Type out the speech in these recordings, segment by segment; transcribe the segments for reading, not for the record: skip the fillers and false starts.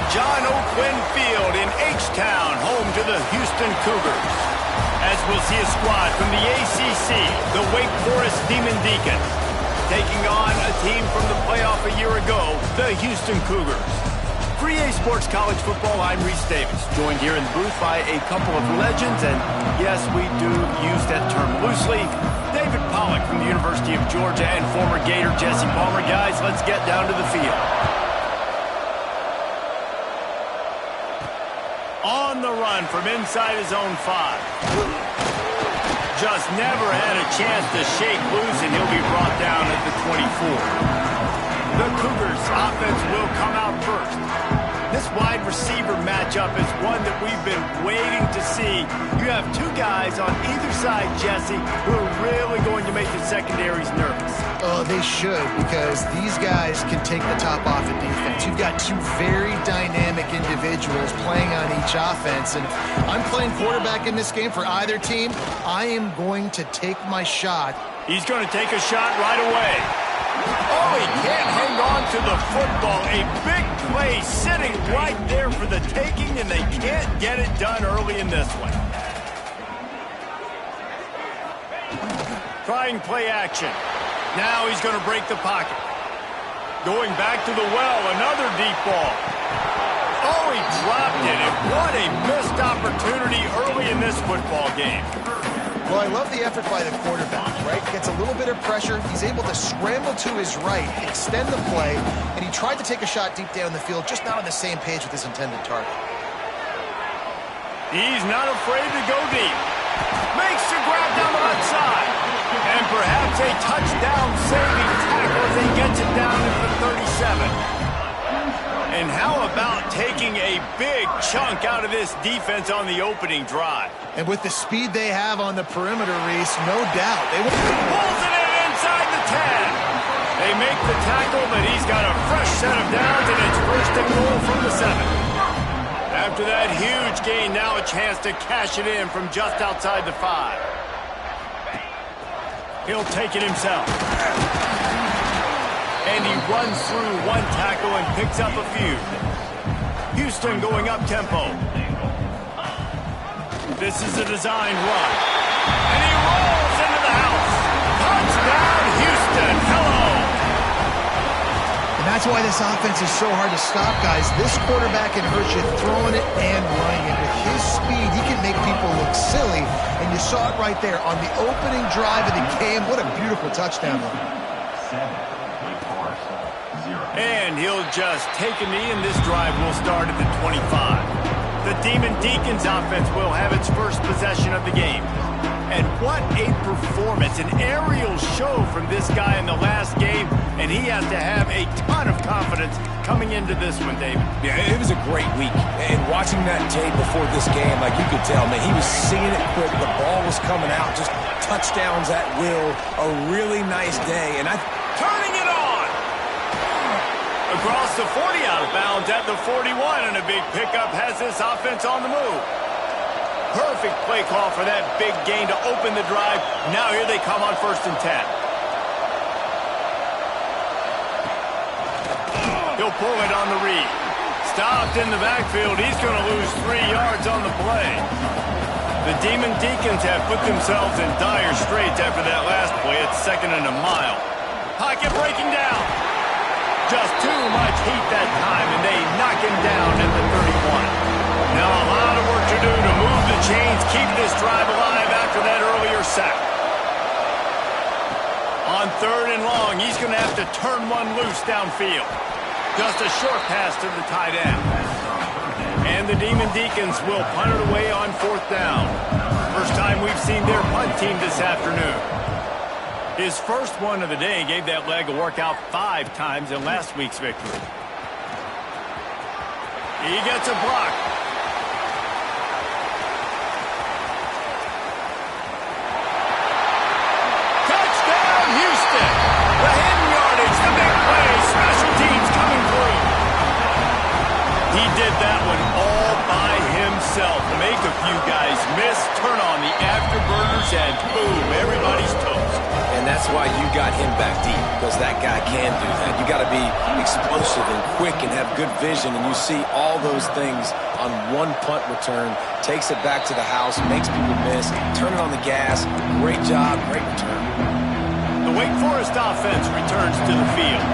John O'Quinn Field in H-Town, home to the Houston Cougars. As we'll see a squad from the ACC, the Wake Forest Demon Deacons, taking on a team from the playoff a year ago, the Houston Cougars. For EA Sports College Football, I'm Reese Davis, joined here in the booth by a couple of legends, and yes, we do use that term loosely. David Pollack from the University of Georgia and former Gator Jesse Palmer. Guys, let's get down to the field. On the run from inside his own 5. Just never had a chance to shake loose, and he'll be brought down at the 24. The Cougars offense will come out first. This wide receiver matchup is one that we've been waiting to see. You have two guys on either side, Jesse, who are really going to make the secondaries nervous. Oh, they should, because these guys can take the top off of defense. You've got two very dynamic individuals playing on each offense, and I'm playing quarterback in this game for either team. I am going to take my shot. He's going to take a shot right away. Oh, he can't hang on to the football. A big play sitting right there for the taking, and they can't get it done early in this one. Trying play action. Now he's going to break the pocket. Going back to the well, another deep ball. Oh, he dropped it, and what a missed opportunity early in this football game. Well, I love the effort by the quarterback, right? Gets a little bit of pressure. He's able to scramble to his right, extend the play, and he tried to take a shot deep down the field, just not on the same page with his intended target. He's not afraid to go deep. Makes the grab down the left side. And perhaps a touchdown-saving tackle as he gets it down into the 37. And how about taking a big chunk out of this defense on the opening drive? And with the speed they have on the perimeter, Reese, no doubt. They pulls it in inside the 10. They make the tackle, but he's got a fresh set of downs, and it's first and goal from the 7. After that huge gain, now a chance to cash it in from just outside the 5. He'll take it himself. And he runs through one tackle and picks up a few. Houston going up-tempo. This is a designed run. And he rolls into the house. Touchdown, Houston. Hello. And that's why this offense is so hard to stop, guys. This quarterback can hurt you throwing it and running it. With his speed, he can make people look silly. And you saw it right there on the opening drive of the game. What a beautiful touchdown run. And he'll just take a knee, and this drive will start at the 25. The Demon Deacons offense will have its first possession of the game. And what a performance, an aerial show from this guy in the last game, and he has to have a ton of confidence coming into this one, David. Yeah, it was a great week. And watching that tape before this game, like you could tell, man, he was seeing it quick. The ball was coming out, just touchdowns at will. A really nice day. And turning it on! Across the 40, out of bounds at the 41, and a big pickup has this offense on the move. Perfect play call for that big gain to open the drive. Now here they come on 1st and 10. He'll pull it on the read. Stopped in the backfield. He's going to lose 3 yards on the play. The Demon Deacons have put themselves in dire straits after that last play. It's 2nd and a mile. Pocket breaking down. Just too much heat that time, and they knock him down at the 31. Now a lot of work to do to move the chains, keep this drive alive after that earlier sack. On 3rd and long, he's going to have to turn one loose downfield. Just a short pass to the tight end. And the Demon Deacons will punt it away on 4th down. First time we've seen their punt team this afternoon. His first one of the day gave that leg a workout 5 times in last week's victory. He gets a block. Touchdown, Houston! The hidden yardage, the big play, special teams coming through. He did that one all by himself. Make a few guys miss, turn on the afterburners, and boom, everybody's toast. And that's why you got him back deep, because that guy can do that. You got to be explosive and quick and have good vision, and you see all those things on one punt return, takes it back to the house, makes people miss, turn it on the gas. Great job, great return. The Wake Forest offense returns to the field.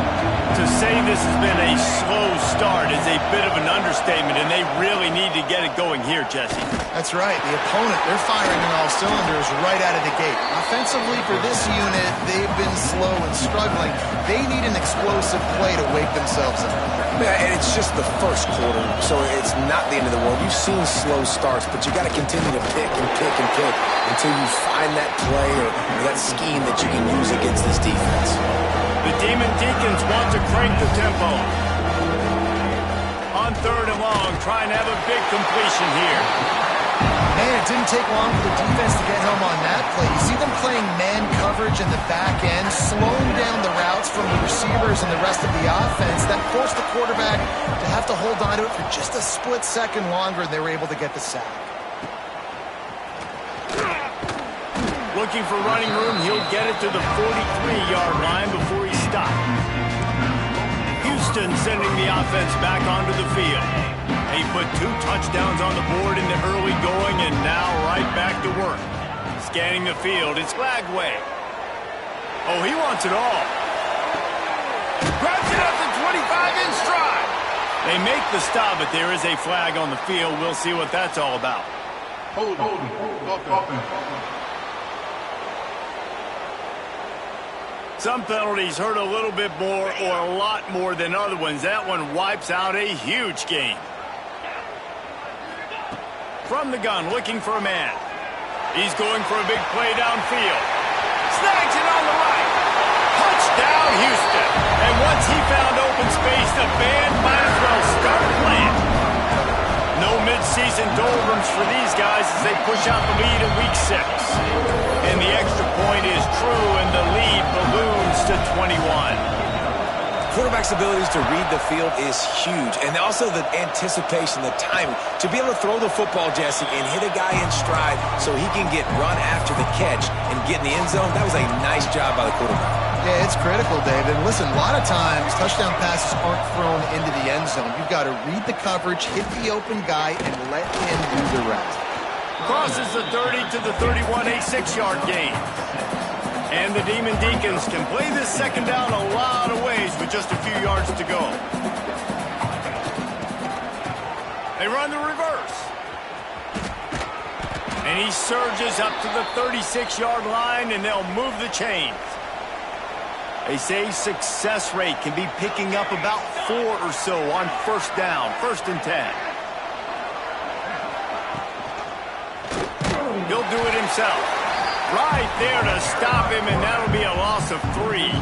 To say this has been a slow start is a bit of an understatement, and they really need to get it going here, Jesse. That's right. The opponent, they're firing on all cylinders right out of the gate. Offensively, for this unit, they've been slow and struggling. They need an explosive play to wake themselves up. Yeah, and it's just the first quarter, so it's not the end of the world. You've seen slow starts, but you got to continue to pick and pick and pick until you find that play or that scheme that you can use against this defense. The Demon Deacons want to crank the tempo. On 3rd and long, trying to have a big completion here. Man, it didn't take long for the defense to get home on that play. You see them playing man coverage in the back end, slowing down the routes from the receivers and the rest of the offense. That forced the quarterback to have to hold on to it for just a split second longer, and they were able to get the sack. Looking for running room, he'll get it to the 43-yard line before he stopped. Houston sending the offense back onto the field. He put 2 touchdowns on the board in the early going, and now right back to work. Scanning the field, it's Lagway. Oh, he wants it all. Grabs it up to 25 in stride. They make the stop, but there is a flag on the field. We'll see what that's all about. Hold. Some penalties hurt a little bit more or a lot more than other ones. That one wipes out a huge game. From the gun, looking for a man. He's going for a big play downfield. Snags it on the right. Touchdown, Houston. And once he found open space, the band might as well start playing. No mid-season doldrums for these guys as they push out the lead in Week 6. And the extra point is true, and the lead balloons to 21. Quarterback's abilities to read the field is huge, and also the anticipation, the timing. To be able to throw the football, Jesse, and hit a guy in stride so he can get run after the catch and get in the end zone, that was a nice job by the quarterback. Yeah, it's critical, David. And listen, a lot of times, touchdown passes aren't thrown into the end zone. You've got to read the coverage, hit the open guy, and let him do the rest. Crosses the 30 to the 31, a 6-yard gain. And the Demon Deacons can play this second down a lot of ways with just a few yards to go. They run the reverse. And he surges up to the 36-yard line, and they'll move the chains. They say success rate can be picking up about 4 or so on first down, 1st and 10. He'll do it himself. Right there to stop him, and that'll be a loss of 3.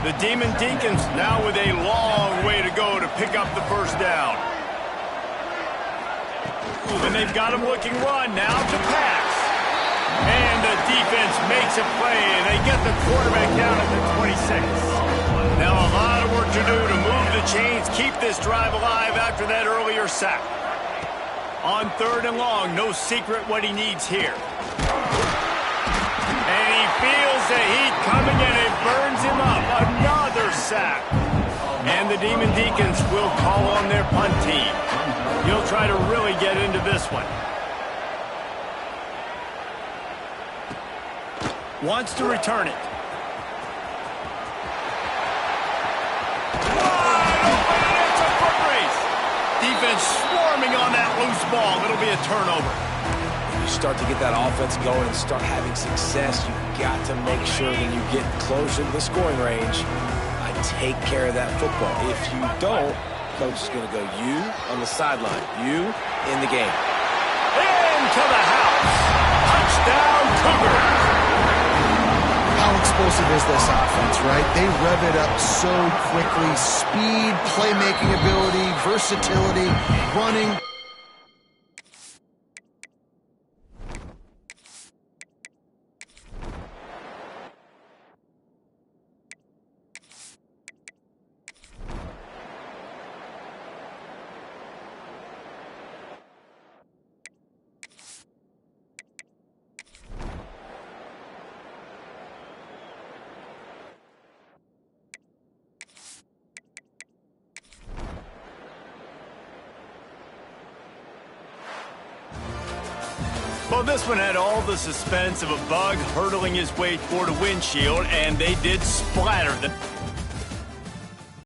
The Demon Deacons now with a long way to go to pick up the first down. And they've got him looking run now to pass. And the defense makes a play, and they get the quarterback down at the 26. Now a lot of work to do to move the chains, keep this drive alive after that earlier sack. On 3rd and long, no secret what he needs here. And he feels the heat coming, and it burns him up. Another sack. And the Demon Deacons will call on their punt team. He'll try to really get into this one. Wants to return it. It's a foot race. Defense swarming on that loose ball. It'll be a turnover. You start to get that offense going and start having success, you've got to make sure when you get closer to the scoring range, I take care of that football. If you don't, coach is going to go, you on the sideline, you in the game. Into the house. Touchdown, Cougars. How explosive is this offense, right? They rev it up so quickly. Speed, playmaking ability, versatility, running. Well, this one had all the suspense of a bug hurtling his way toward a windshield, and they did splatter them.